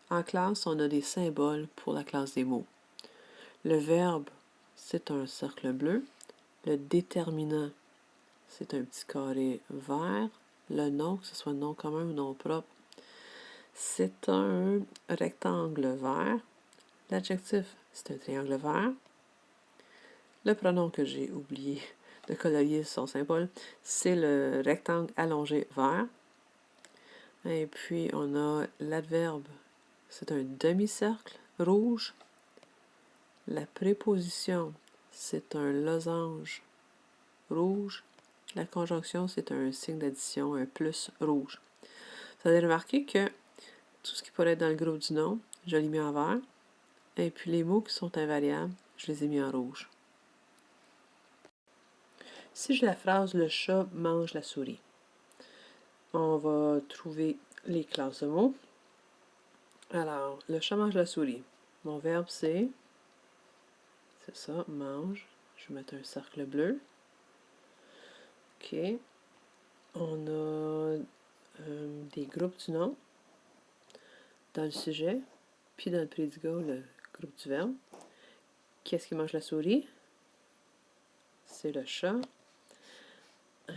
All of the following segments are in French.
En classe, on a des symboles pour la classe des mots. Le verbe, c'est un cercle bleu. Le déterminant, c'est un petit carré vert. Le nom, que ce soit nom commun ou nom propre, c'est un rectangle vert. L'adjectif, c'est un triangle vert. Le pronom que j'ai oublié de colorier son symbole, c'est le rectangle allongé vert. Et puis, on a l'adverbe, c'est un demi-cercle rouge. La préposition, c'est un losange rouge. La conjonction, c'est un signe d'addition, un plus rouge. Vous allez remarquer que tout ce qui pourrait être dans le groupe du nom, je l'ai mis en vert. Et puis les mots qui sont invariables, je les ai mis en rouge. Si j'ai la phrase « Le chat mange la souris », on va trouver les classes de mots. Alors, le chat mange la souris. Mon verbe, c'est ça, mange. Je vais mettre un cercle bleu. OK. On a des groupes du nom dans le sujet, puis dans le prédicat, le groupe du verbe. Qui est-ce qui mange la souris? C'est le chat.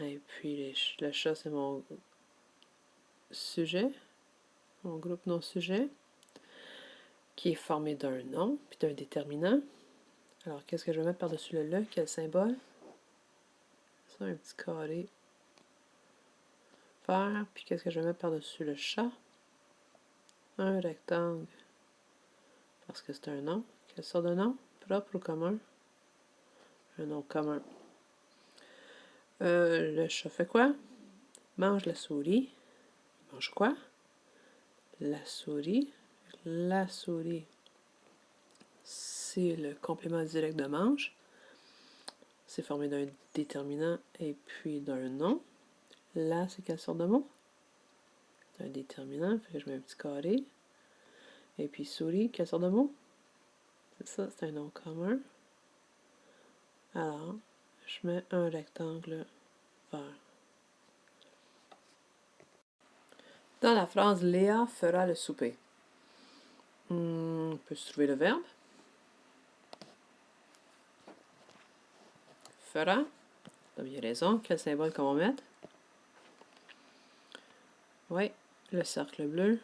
Et puis, le chat, c'est mon sujet, mon groupe non-sujet, qui est formé d'un nom, puis d'un déterminant. Alors, qu'est-ce que je vais mettre par-dessus le « le », quel symbole? Ça, un petit carré vert. Puis qu'est-ce que je vais mettre par-dessus le chat? Un rectangle, parce que c'est un nom. Quelle sorte de nom? Propre ou commun? Un nom commun. Le chat fait quoi? Mange la souris. Mange quoi? La souris. La souris, c'est le complément direct de mange. C'est formé d'un déterminant et puis d'un nom. Là, c'est quelle sorte de mot? C'est un déterminant, fait que je mets un petit carré. Et puis souris, quelle sorte de mot? C'est ça, c'est un nom commun. Alors, je mets un rectangle vert. Dans la phrase « Léa fera le souper », on peut se trouver le verbe. Fera. Vous avez raison. Quel symbole qu'on va mettre? Oui, le cercle bleu.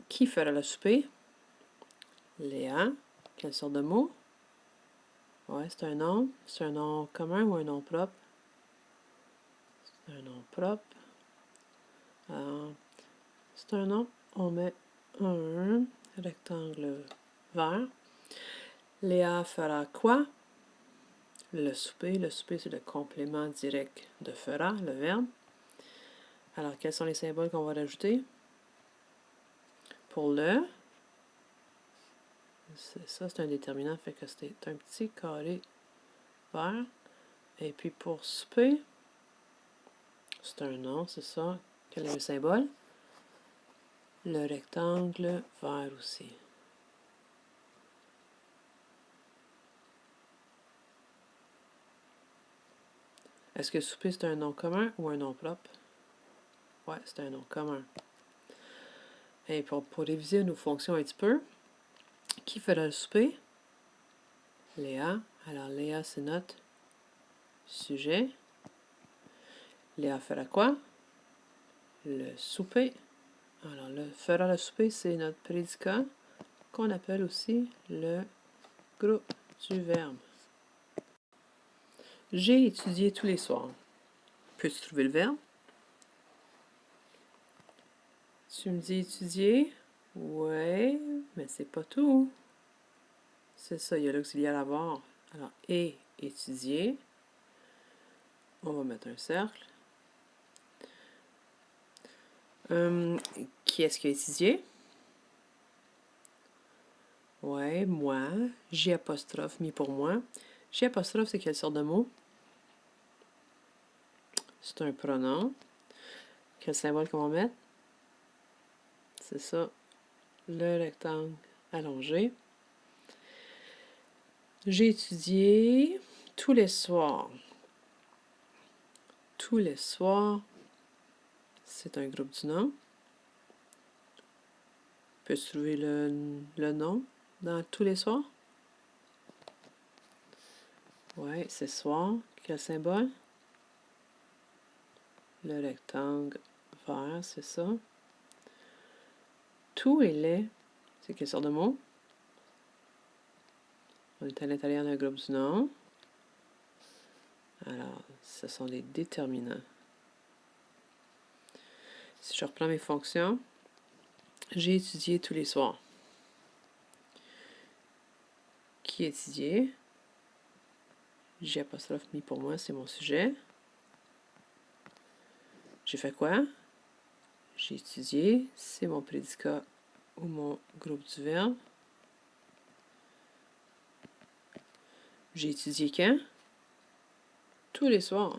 Qui fera le souper? Léa. Quelle sorte de mot? Oui, c'est un nom. C'est un nom commun ou un nom propre? C'est un nom propre. Alors, c'est un nom. On met un rectangle vert. Léa fera quoi? Le souper. Le souper, c'est le complément direct de fera, le verbe. Alors, quels sont les symboles qu'on va rajouter? Pour le, ça, c'est un déterminant, fait que c'est un petit carré vert. Et puis pour souper, c'est un nom, c'est ça. Quel est le symbole? Le rectangle vert aussi. Est-ce que souper, c'est un nom commun ou un nom propre? Ouais, c'est un nom commun. Et pour réviser nos fonctions un petit peu, qui fera le souper? Léa. Alors, Léa, c'est notre sujet. Léa fera quoi? Le souper. Alors, fera le souper, c'est notre prédicat qu'on appelle aussi le groupe du verbe. J'ai étudié tous les soirs. Peux-tu trouver le verbe? Tu me dis étudier? Ouais, mais c'est pas tout. C'est ça, il y a l'auxiliaire avoir. Alors, et étudier. On va mettre un cercle. Qui est-ce qui a étudié? Ouais, moi. J apostrophe mis pour moi. J apostrophe, c'est quelle sorte de mot? C'est un pronom. Quel symbole qu'on va mettre? C'est ça, le rectangle allongé. J'ai étudié tous les soirs. Tous les soirs, c'est un groupe du nom. Peux-tu trouver le nom dans tous les soirs? Oui, c'est soir. Quel symbole? Le rectangle vert, c'est ça. Tout et les, c'est quelle sorte de mot? On est à l'intérieur d'un groupe du nom. Alors, ce sont des déterminants. Si je reprends mes fonctions, j'ai étudié tous les soirs. Qui étudié? J'ai apostrophe mis pour moi, c'est mon sujet. J'ai fait quoi? J'ai étudié, c'est mon prédicat ou mon groupe du verbe. J'ai étudié quand? Tous les soirs.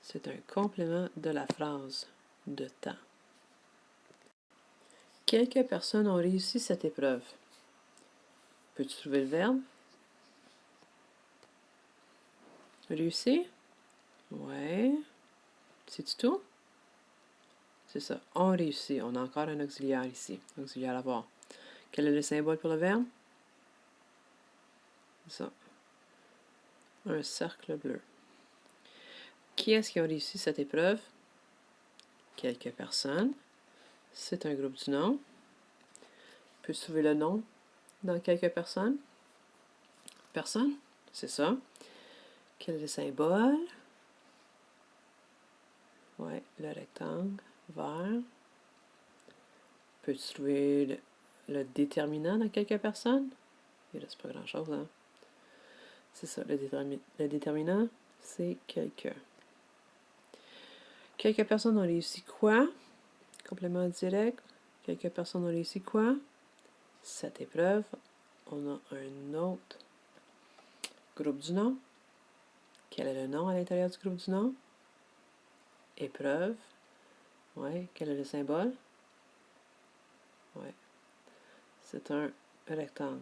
C'est un complément de la phrase de temps. Quelques personnes ont réussi cette épreuve. Peux-tu trouver le verbe? Réussir? Ouais. C'est tout? C'est ça. On réussit. On a encore un auxiliaire ici. Auxiliaire avoir. Quel est le symbole pour le verbe? C'est ça. Un cercle bleu. Qui est-ce qui a réussi cette épreuve? Quelques personnes. C'est un groupe du nom. Peux-tu trouver le nom dans quelques personnes? Personne? C'est ça. Quel est le symbole? Ouais, le rectangle vert. Peux-tu trouver le déterminant dans quelques personnes? Il ne reste pas grand-chose, hein? C'est ça, le déterminant, c'est quelques. Quelques personnes ont réussi quoi? Complément direct. Quelques personnes ont réussi quoi? Cette épreuve. On a un autre groupe du nom. Quel est le nom à l'intérieur du groupe du nom? Épreuve. Ouais. Quel est le symbole? Ouais. C'est un rectangle.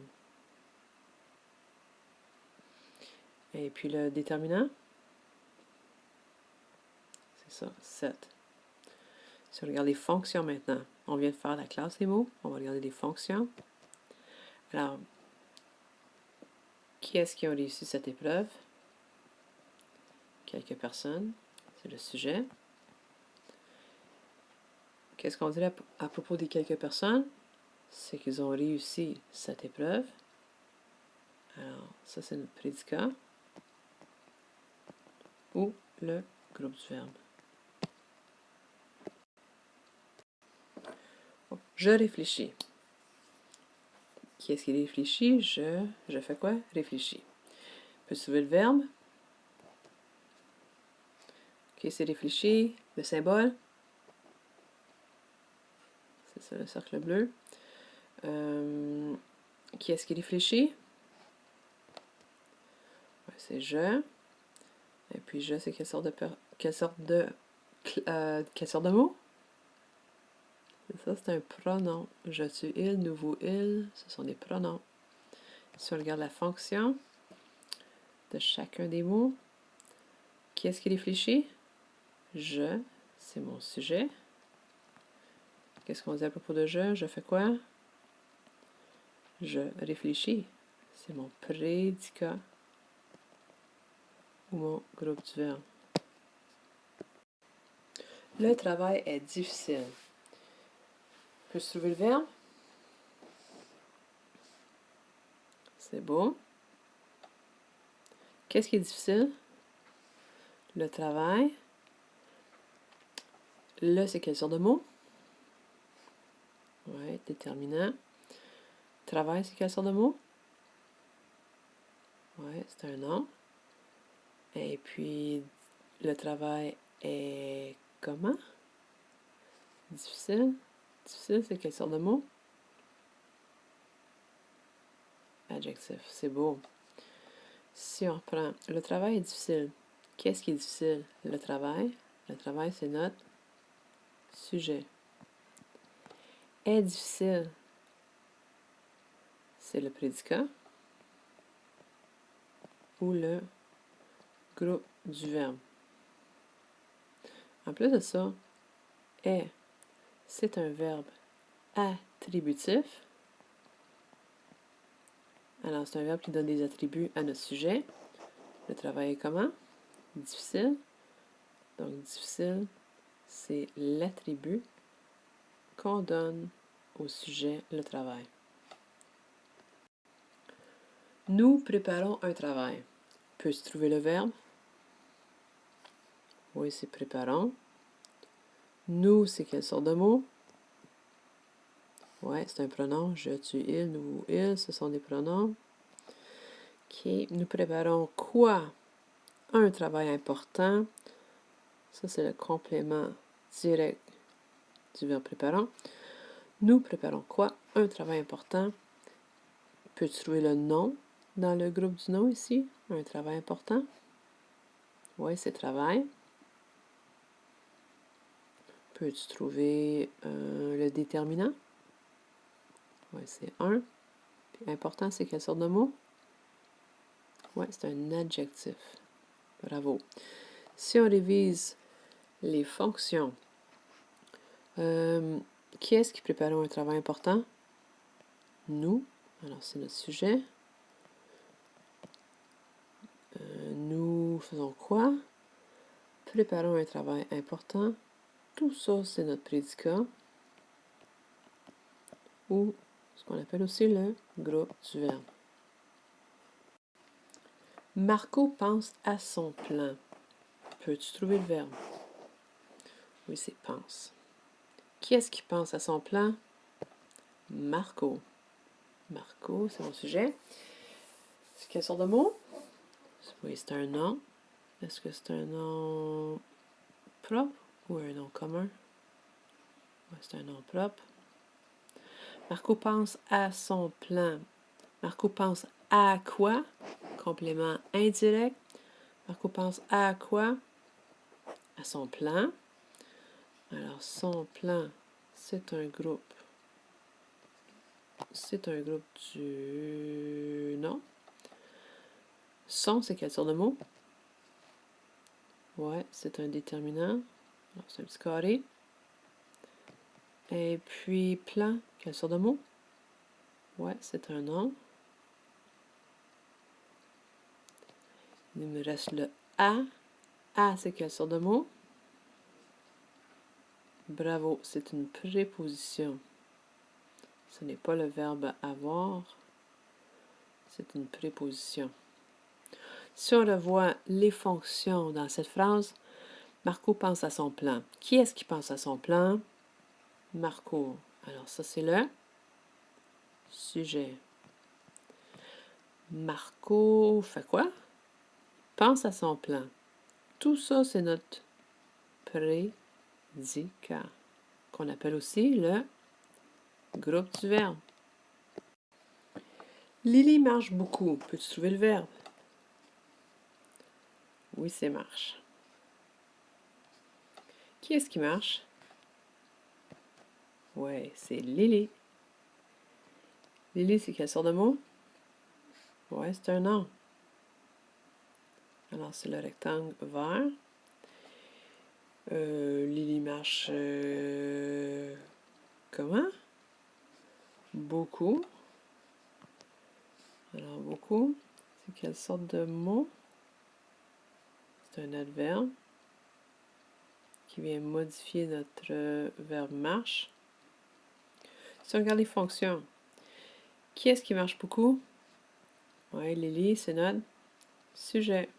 Et puis le déterminant? C'est ça, 7. Si on regarde les fonctions maintenant, on vient de faire la classe des mots. On va regarder les fonctions. Alors, qui est-ce qui a réussi cette épreuve? Quelques personnes. C'est le sujet. Qu'est-ce qu'on dirait à propos des quelques personnes? C'est qu'ils ont réussi cette épreuve. Alors, ça c'est notre prédicat. Ou le groupe du verbe. Je réfléchis. Qui est-ce qui réfléchit? Je fais quoi? Réfléchis. Peux-tu trouver le verbe? Ok, c'est réfléchir. Le symbole? C'est ça, le cercle bleu. Qui est-ce qui réfléchit? Ouais, c'est je. Et puis je, c'est quelle sorte de mot? C'est ça, c'est un pronom. Je, tu, il, nous, vous, il, ce sont des pronoms. Si on regarde la fonction de chacun des mots, qui est-ce qui réfléchit? Je, c'est mon sujet. Qu'est-ce qu'on dit à propos de je? Je fais quoi? Je réfléchis. C'est mon prédicat ou mon groupe du verbe. Le travail est difficile. Peux-tu trouver le verbe? C'est beau. Qu'est-ce qui est difficile? Le travail. Le, c'est quelle sorte de mot? Oui, déterminant. Travail, c'est quelle sorte de mot? Oui, c'est un nom. Et puis, le travail est comment? Difficile. Difficile, c'est quelle sorte de mot? Adjectif, c'est beau. Si on reprend, le travail est difficile. Qu'est-ce qui est difficile? Le travail. Le travail, c'est notre sujet. Est difficile, c'est le prédicat ou le groupe du verbe. En plus de ça, Est, c'est un verbe attributif. Alors, c'est un verbe qui donne des attributs à notre sujet. Le travail est comment? Difficile. Donc, difficile, c'est l'attribut qu'on donne au sujet, le travail. Nous préparons un travail. Peux-tu trouver le verbe? Oui, c'est préparons. Nous, c'est quelle sorte de mot? Oui, c'est un pronom. Je, tu, il, nous, il, ce sont des pronoms. OK. Nous préparons quoi? Un travail important. Ça, c'est le complément direct du verbe préparons. Nous préparons quoi? Un travail important. Peux-tu trouver le nom dans le groupe du nom ici? Un travail important. Oui, c'est travail. Peux-tu trouver le déterminant? Oui, c'est un. Puis important, c'est quelle sorte de mot? Oui, c'est un adjectif. Bravo. Si on révise les fonctions, qui est-ce qui prépare un travail important? Nous. Alors, c'est notre sujet. Nous faisons quoi? Préparons un travail important. Tout ça, c'est notre prédicat. Ou ce qu'on appelle aussi le groupe du verbe. Marco pense à son plan. Peux-tu trouver le verbe? Oui, c'est pense. Qui est-ce qui pense à son plan? Marco. Marco, c'est mon sujet. C'est quelle sorte de mot? Oui, c'est un nom. Est-ce que c'est un nom propre ou un nom commun? Oui, c'est un nom propre. Marco pense à son plan. Marco pense à quoi? Complément indirect. Marco pense à quoi? À son plan. Alors, son plan, c'est un groupe. C'est un groupe du nom. Son, c'est quelle sorte de mot? Ouais, c'est un déterminant. C'est un petit carré. Et puis, plan, quelle sorte de mot? Ouais, c'est un nom. Il me reste le à. À, c'est quelle sorte de mot? Bravo, c'est une préposition. Ce n'est pas le verbe avoir, c'est une préposition. Si on revoit les fonctions dans cette phrase, Marco pense à son plan. Qui est-ce qui pense à son plan? Marco. Alors ça, c'est le sujet. Marco fait quoi? Pense à son plan. Tout ça, c'est notre prédicat, qu'on appelle aussi le groupe du verbe. Lily marche beaucoup. Peux-tu trouver le verbe? Oui, c'est marche. Qui est-ce qui marche? Oui, c'est Lily. Lily, c'est quelle sorte de mot? Oui, c'est un nom. Alors, c'est le rectangle vert. Lily marche comment? Beaucoup. Alors, beaucoup, c'est quelle sorte de mot? C'est un adverbe qui vient modifier notre verbe marche. Si on regarde les fonctions, qui est-ce qui marche beaucoup? Oui, Lily, c'est notre sujet.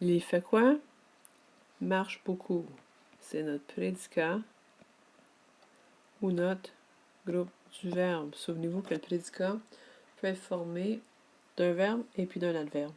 Lily fait quoi? Marche beaucoup. C'est notre prédicat ou notre groupe du verbe. Souvenez-vous que le prédicat peut être formé d'un verbe et puis d'un adverbe.